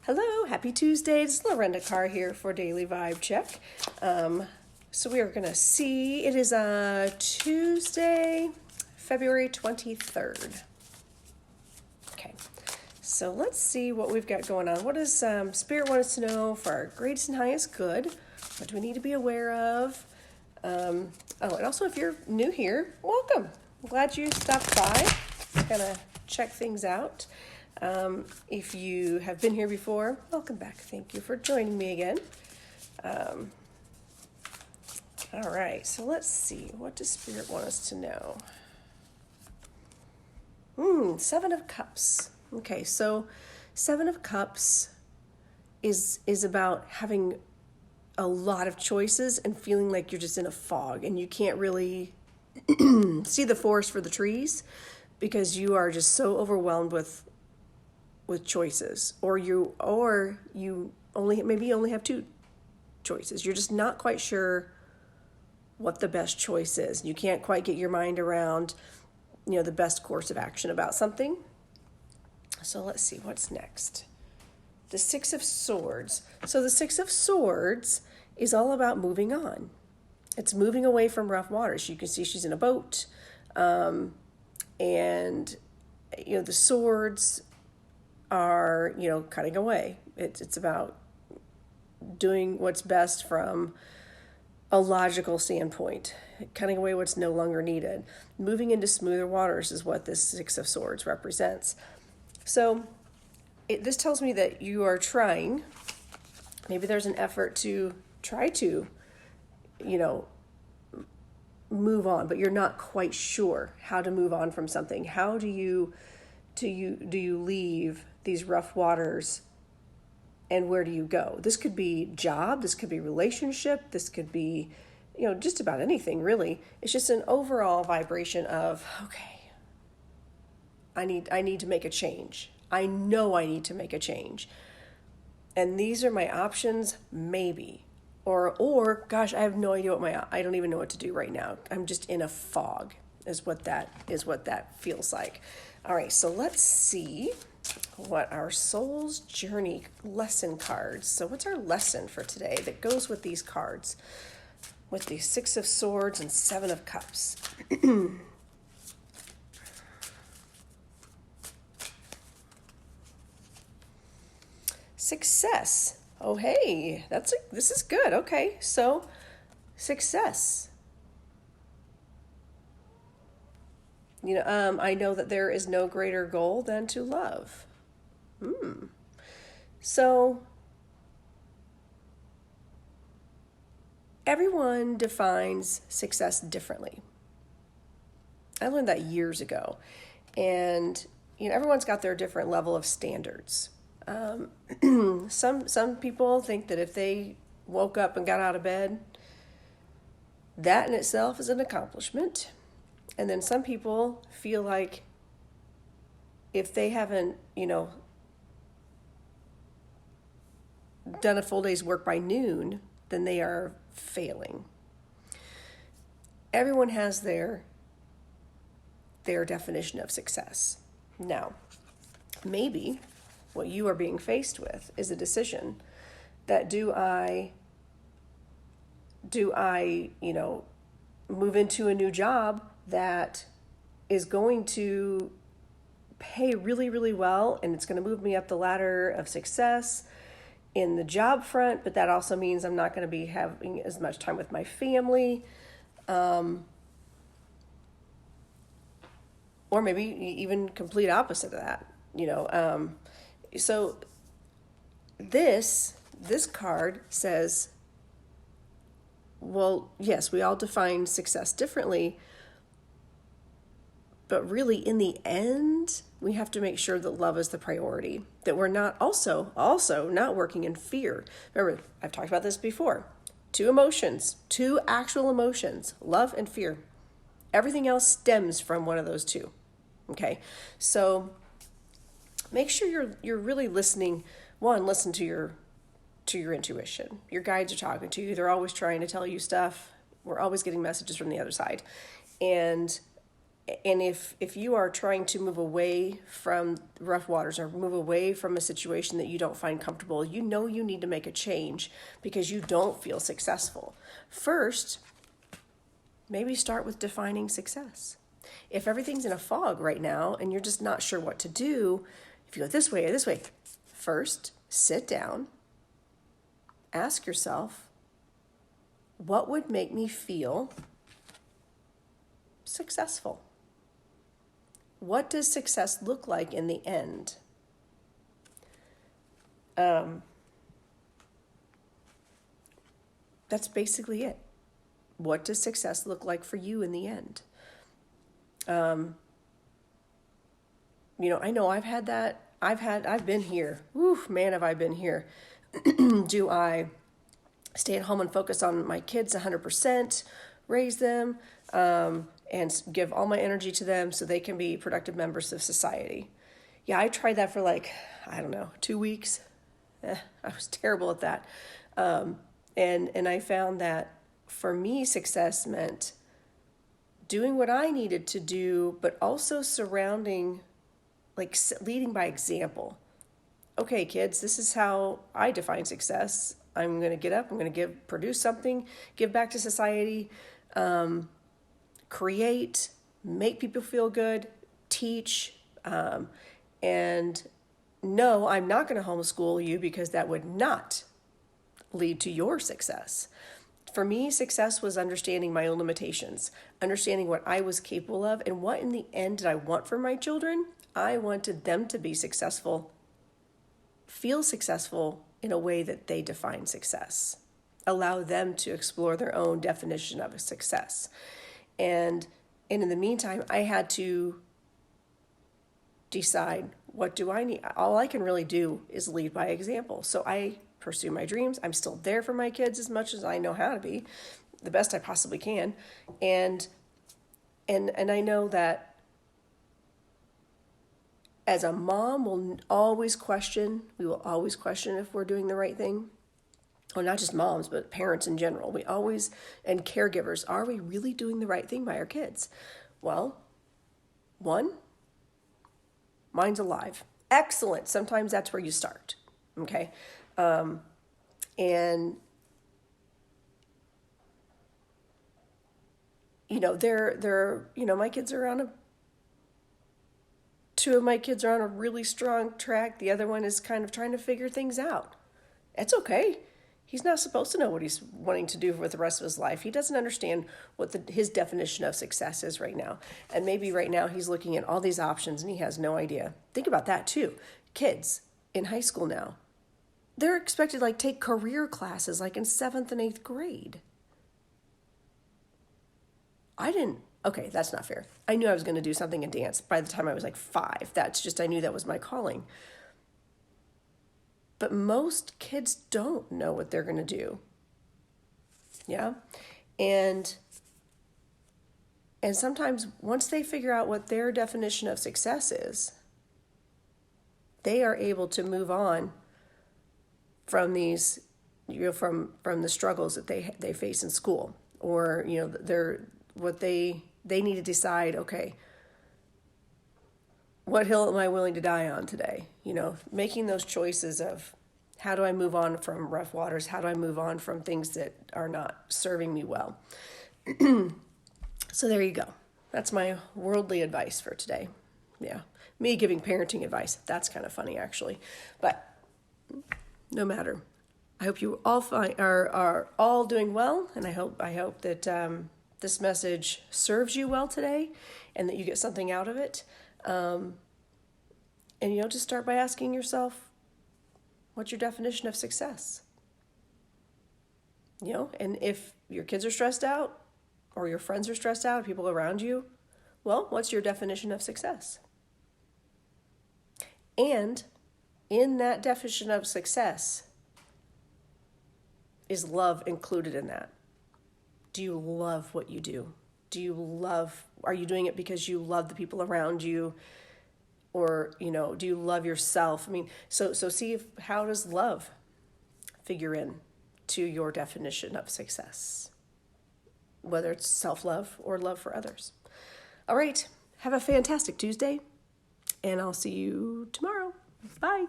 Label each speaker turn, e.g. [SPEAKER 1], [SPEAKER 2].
[SPEAKER 1] Hello, happy Tuesday. It's Lorenda Carr here for Daily Vibe Check. So we are going to see, it is Tuesday, February 23rd. Okay, so let's see what we've got going on. What does Spirit want us to know for our greatest and highest good? What do we need to be aware of? And also if you're new here, welcome. I'm glad you stopped by. Just kind of check things out. If you have been here before, welcome back. Thank you for joining me again. All right, so let's see. What does Spirit want us to know? Seven of Cups. Okay, so Seven of Cups is about having a lot of choices and feeling like you're just in a fog and you can't really see the forest for the trees because you are just so overwhelmed with choices, or you only have two choices. You're just not quite sure what the best choice is. You can't quite get your mind around, the best course of action about something. So let's see what's next. The Six of Swords. So the Six of Swords is all about moving on. It's moving away from rough waters. You can see she's in a boat, and the swords are, cutting away. It's about doing what's best from a logical standpoint, cutting away what's no longer needed. Moving into smoother waters is what this Six of Swords represents. So this tells me that you are trying, maybe there's an effort to try to, move on, but you're not quite sure how to move on from something. How do you leave these rough waters, and where do you go? This could be job, this could be relationship, this could be, just about anything really. It's just an overall vibration of, okay, I need to make a change. I know I need to make a change. And these are my options, maybe. Or gosh, I have no idea I don't even know what to do right now. I'm just in a fog is what that feels like. All right, so let's see what our soul's journey lesson cards. So what's our lesson for today that goes with these cards? With the Six of Swords and Seven of Cups. Success. Oh, hey, this is good. Okay, so success. I know that there is no greater goal than to love. So everyone defines success differently. I learned that years ago. And, everyone's got their different level of standards. Some people think that if they woke up and got out of bed, that in itself is an accomplishment. And then some people feel like if they haven't, done a full day's work by noon, then they are failing. Everyone has their definition of success. Now, maybe what you are being faced with is a decision that do I, move into a new job that is going to pay really, really well, and it's going to move me up the ladder of success in the job front, but that also means I'm not going to be having as much time with my family, or maybe even complete opposite of that, So this card says, well, yes, we all define success differently, but really in the end, we have to make sure that love is the priority, that we're not also not working in fear. Remember, I've talked about this before. Two actual emotions, love and fear. Everything else stems from one of those two. Okay, so make sure you're really listening. Listen to your intuition. Your guides are talking to you. They're always trying to tell you stuff. We're always getting messages from the other side. And And if you are trying to move away from rough waters or move away from a situation that you don't find comfortable, you know you need to make a change because you don't feel successful. First, maybe start with defining success. If everything's in a fog right now and you're just not sure what to do, if you go this way or this way, first sit down, ask yourself, what would make me feel successful? What does success look like in the end? That's basically it. What does success look like for you in the end? I know I've had that. I've been here. Whew, man, have I been here. Do I stay at home and focus on my kids 100%, raise them, and give all my energy to them so they can be productive members of society? Yeah, I tried that for 2 weeks. I was terrible at that. And I found that for me, success meant doing what I needed to do, but also leading by example. Okay, kids, this is how I define success. I'm going to get up, I'm going to produce something, give back to society, create, make people feel good, teach, and no, I'm not going to homeschool you because that would not lead to your success. For me, success was understanding my own limitations, understanding what I was capable of, and what in the end did I want for my children. I wanted them to be successful, feel successful in a way that they define success. Allow them to explore their own definition of a success. And in the meantime, I had to decide, what do I need? All I can really do is lead by example. So I pursue my dreams. I'm still there for my kids as much as I know how to be, the best I possibly can. And I know that as a mom, we will always question if we're doing the right thing. Well, not just moms, but parents in general. And caregivers, are we really doing the right thing by our kids? Well, one, mine's alive. Excellent. Sometimes that's where you start. Okay. And my kids are on two of my kids are on a really strong track. The other one is kind of trying to figure things out. It's okay. He's not supposed to know what he's wanting to do with the rest of his life. He doesn't understand what his definition of success is right now. And maybe right now he's looking at all these options and he has no idea. Think about that too. Kids in high school now, they're expected to take career classes in 7th and 8th grade. Okay, that's not fair. I knew I was going to do something in dance by the time I was 5. I knew that was my calling. But most kids don't know what they're going to do. Yeah? And sometimes once they figure out what their definition of success is, they are able to move on from these, from the struggles that they face in school, or they need to decide, okay, what hill am I willing to die on today? Making those choices of, how do I move on from rough waters? How do I move on from things that are not serving me well? So there you go. That's my worldly advice for today. Yeah, me giving parenting advice. That's kind of funny, actually, but no matter. I hope you all are all doing well, and I hope that this message serves you well today, and that you get something out of it. And just start by asking yourself, what's your definition of success? And if your kids are stressed out, or your friends are stressed out, people around you, well, what's your definition of success? And in that definition of success, is love included in that? Do you love what you do? Are you doing it because you love the people around you? Or, do you love yourself? So see how does love figure in to your definition of success? Whether it's self-love or love for others. All right. Have a fantastic Tuesday, and I'll see you tomorrow. Bye.